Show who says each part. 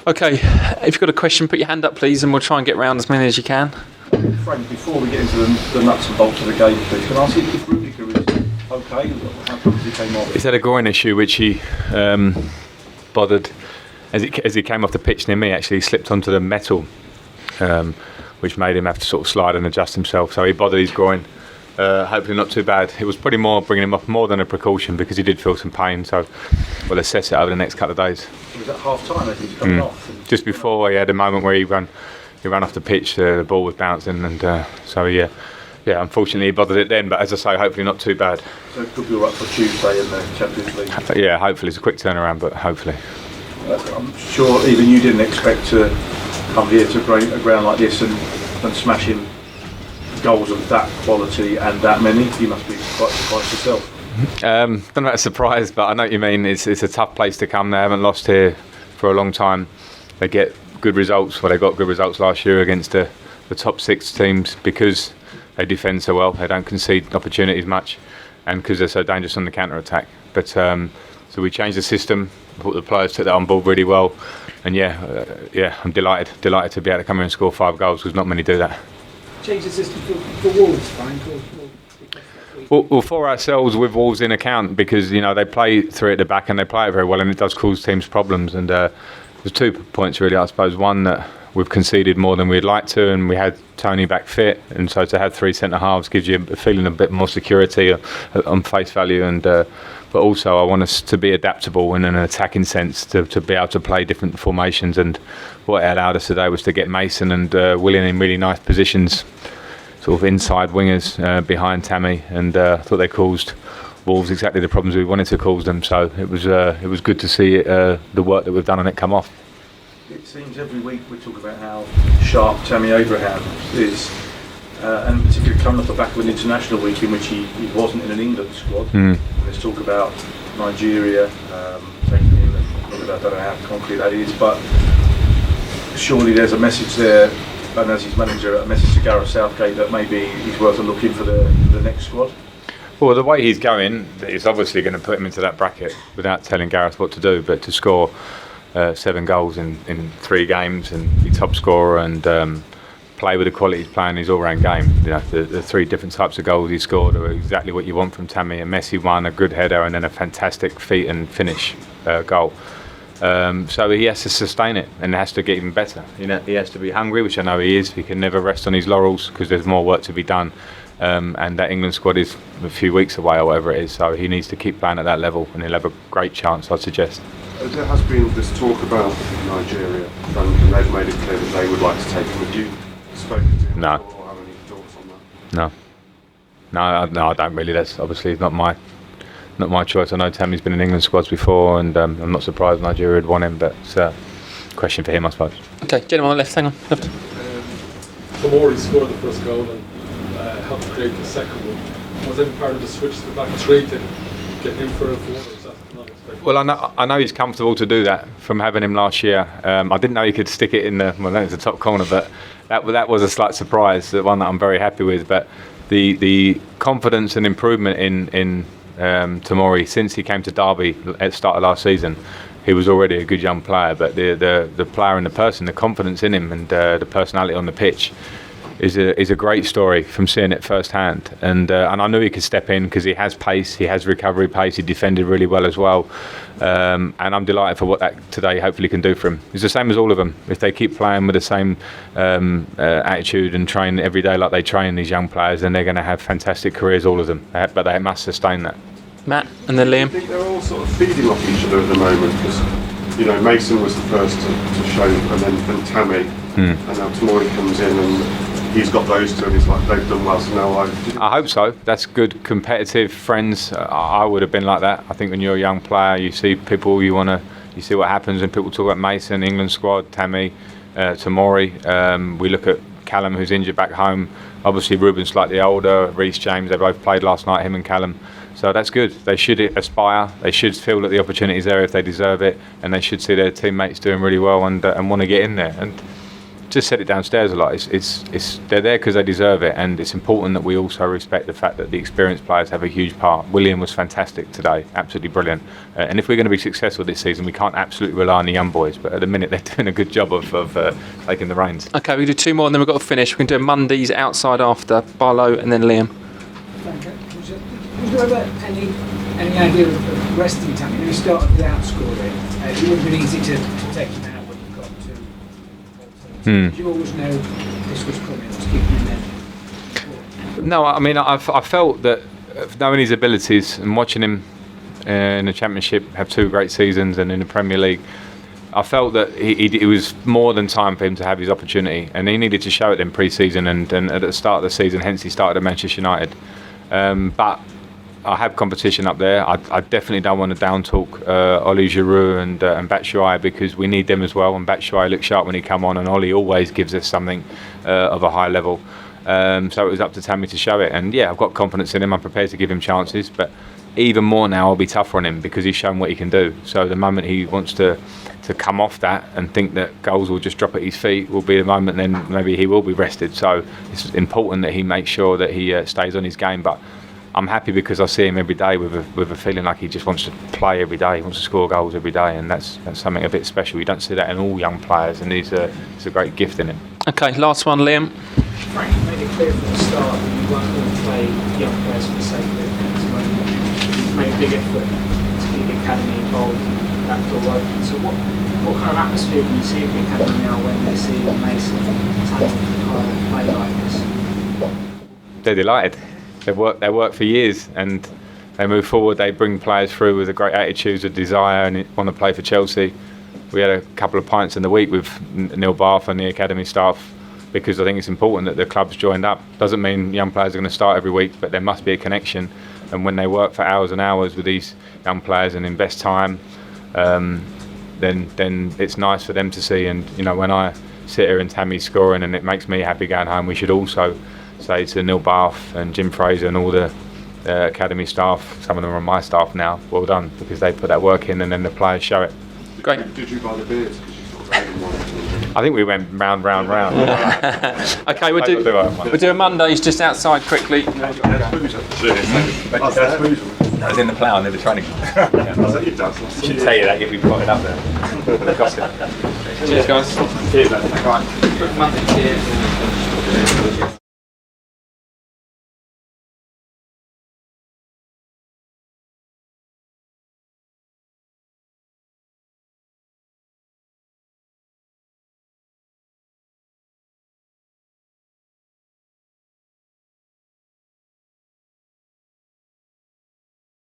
Speaker 1: Okay, if you've got a question, put your hand up, please, and we'll try and get round as many as you can.
Speaker 2: Frank, before we get into the nuts and bolts of the game, please, can I ask if Rudiger is okay? How come he came off?
Speaker 3: He's had a groin issue, which he bothered as he came off the pitch near me. Actually, he slipped onto the metal, which made him have to sort of slide and adjust himself. So he bothered his groin. Hopefully not too bad. It was pretty more bringing him off more than a precaution because he did feel some pain. So we'll assess it over the next couple of days.
Speaker 2: Was that half time as he was coming off?
Speaker 3: Just before he had a moment where he ran off the pitch. The ball was bouncing, and so yeah. Unfortunately, he bothered it then. But as I say, hopefully not too bad.
Speaker 2: So it could be all right for Tuesday in the Champions League.
Speaker 3: Yeah, hopefully it's a quick turnaround, but hopefully.
Speaker 2: I'm sure even you didn't expect to come here to a ground like this and smash in goals of that quality and that many. You must be quite surprised yourself.
Speaker 3: Don't know about surprised, but I know what you mean. It's a tough place to come. They haven't lost here for a long time. They get good results. Well, they got good results last year against the top 6 teams because they defend so well. They don't concede opportunities much, and because they're so dangerous on the counter attack. But so we changed the system. I thought the players took that on board really well, and I'm delighted to be able to come here and score 5 goals because not many do that.
Speaker 4: Change the system for Wolves, Frank?
Speaker 3: Well, for ourselves, with Wolves in account, because they play 3 at the back and they play it very well, and it does cause teams problems. And there's 2 points really, I suppose. One, that we've conceded more than we'd like to, and we had Tony back fit, and so to have 3 centre halves gives you a feeling a bit more security on face value. And but also, I want us to be adaptable in an attacking sense, to be able to play different formations. And what it allowed us today was to get Mason and Willian in really nice positions, sort of inside wingers behind Tammy, and I thought they caused Wolves exactly the problems we wanted to cause them. So it was good to see the work that we've done on it come off.
Speaker 2: It seems every week we talk about how sharp Tammy Abraham is, and particularly coming off the back of an international week in which he wasn't in an England squad. Let's talk about Nigeria taking him. I don't know how concrete that is, but surely there's a message there, and as his manager, a message to Gareth Southgate that maybe he's worth a look in for the next squad.
Speaker 3: Well, the way he's going, it's obviously going to put him into that bracket without telling Gareth what to do, but to score 7 goals in 3 games and be top scorer and play with the quality he's playing his all-round game. The 3 different types of goals he scored are exactly what you want from Tammy. A messy one, a good header, and then a fantastic feet and finish goal. So he has to sustain it and has to get even better. He has to be hungry, which I know he is. He can never rest on his laurels because there's more work to be done. And that England squad is a few weeks away or whatever it is. So he needs to keep playing at that level, and he'll have a great chance, I'd suggest.
Speaker 5: There has been this talk about Nigeria, Frank, and they've made it clear that they would like to take him. Would you spoken to him
Speaker 3: No.
Speaker 5: or have any thoughts on that?
Speaker 3: No, I don't really. That's obviously not my choice. I know Tammy's been in England squads before, and I'm not surprised Nigeria would want him, but it's a question for him, I suppose.
Speaker 1: Okay, gentleman on the left, hang on. Left.
Speaker 6: Tomori scored the first goal and helped create the second one. Was any part of the switch to the back 3 to get him for a forward? Is that not expected?
Speaker 3: Well, I know he's comfortable to do that from having him last year. I didn't know he could stick it in the top corner, but that was a slight surprise. The one that I'm very happy with. But the confidence and improvement in Tomori since he came to Derby at the start of last season, he was already a good young player. But the player and the person, the confidence in him, and the personality on the pitch is a great story from seeing it firsthand. And I knew he could step in because he has pace, he has recovery pace, he defended really well as well. And I'm delighted for what that today hopefully can do for him. It's the same as all of them. If they keep playing with the same attitude and train every day like they train, these young players, then they're going to have fantastic careers, all of them. But they must sustain that.
Speaker 1: Matt and then Liam.
Speaker 5: I think they're all sort of feeding off each other at the moment because Mason was the first to show, and then Tammy, and now Tomori comes in and he's got those 2 and he's like, they've done well, so now
Speaker 3: I hope so. That's good competitive friends. I would have been like that. I think when you're a young player, you see people, you see what happens when people talk about Mason, England squad, Tammy, Tomori. We look at Callum, who's injured back home. Obviously Ruben's slightly older, Reece James, they both played last night, him and Callum. So that's good. They should aspire. They should feel that the opportunity is there if they deserve it, and they should see their teammates doing really well and want to get in there. And just said it downstairs a lot. It's they're there because they deserve it, and it's important that we also respect the fact that the experienced players have a huge part. William was fantastic today, absolutely brilliant. And if we're going to be successful this season, we can't absolutely rely on the young boys. But at the minute, they're doing a good job of taking the reins.
Speaker 1: Okay, we can do 2 more and then we've got to finish. We can do Mondays outside after Barlow and then Liam.
Speaker 4: Frank, was there ever any idea of resting Tammy? When you started the outscoring, it would have been easy to take him out when you got to. Did you always know this was coming, was keeping him in?
Speaker 3: No, I mean, I felt that knowing his abilities and watching him in the Championship have 2 great seasons and in the Premier League, I felt that it was more than time for him to have his opportunity, and he needed to show it in pre-season and at the start of the season. Hence, he started at Manchester United. But I have competition up there. I definitely don't want to down talk Oli Giroud and Batshuayi, because we need them as well. And Batshuayi looked sharp when he come on, and Oli always gives us something of a high level. So it was up to Tammy to show it. And yeah, I've got confidence in him. I'm prepared to give him chances, but even more now I'll be tougher on him because he's shown what he can do. So the moment he wants to come off that and think that goals will just drop at his feet will be the moment then maybe he will be rested. So it's important that he makes sure that he stays on his game. But I'm happy because I see him every day with a feeling like he just wants to play every day. He wants to score goals every day, and that's something a bit special. You don't see that in all young players, and it's a great gift in him.
Speaker 1: Okay, last one, Liam.
Speaker 4: Frank, you made it clear from the start that you weren't going to play young players for the sake of it. You've made a big effort to keep the academy involved, that door open. So what kind of atmosphere do you see at the academy now when they see Mason Tanner play like this?
Speaker 3: They're delighted. They work for years, and they move forward. They bring players through with a great attitude, a desire, and want to play for Chelsea. We had a couple of pints in the week with Neil Bath and the academy staff, because I think it's important that the club's joined up. Doesn't mean young players are going to start every week, but there must be a connection. And when they work for hours and hours with these young players and invest time, then it's nice for them to see. And you know, when I sit here and Tammy's scoring, and it makes me happy going home, we should also say to Neil Bath and Jim Fraser and all the academy staff, some of them are on my staff now, well done, because they put that work in and then the players show it.
Speaker 1: Great.
Speaker 5: Did you buy the beers? Because you sort of really wanted to.
Speaker 3: I think we went round.
Speaker 1: Okay, we'll do a Mondays just outside quickly.
Speaker 7: I was in the plough and they were trying to.
Speaker 5: Was that your dad?
Speaker 7: Should tell you that if we put it up there. Cost it.
Speaker 1: Cheers, guys.
Speaker 7: Cheers, man.
Speaker 1: Right. Quick Monday cheers.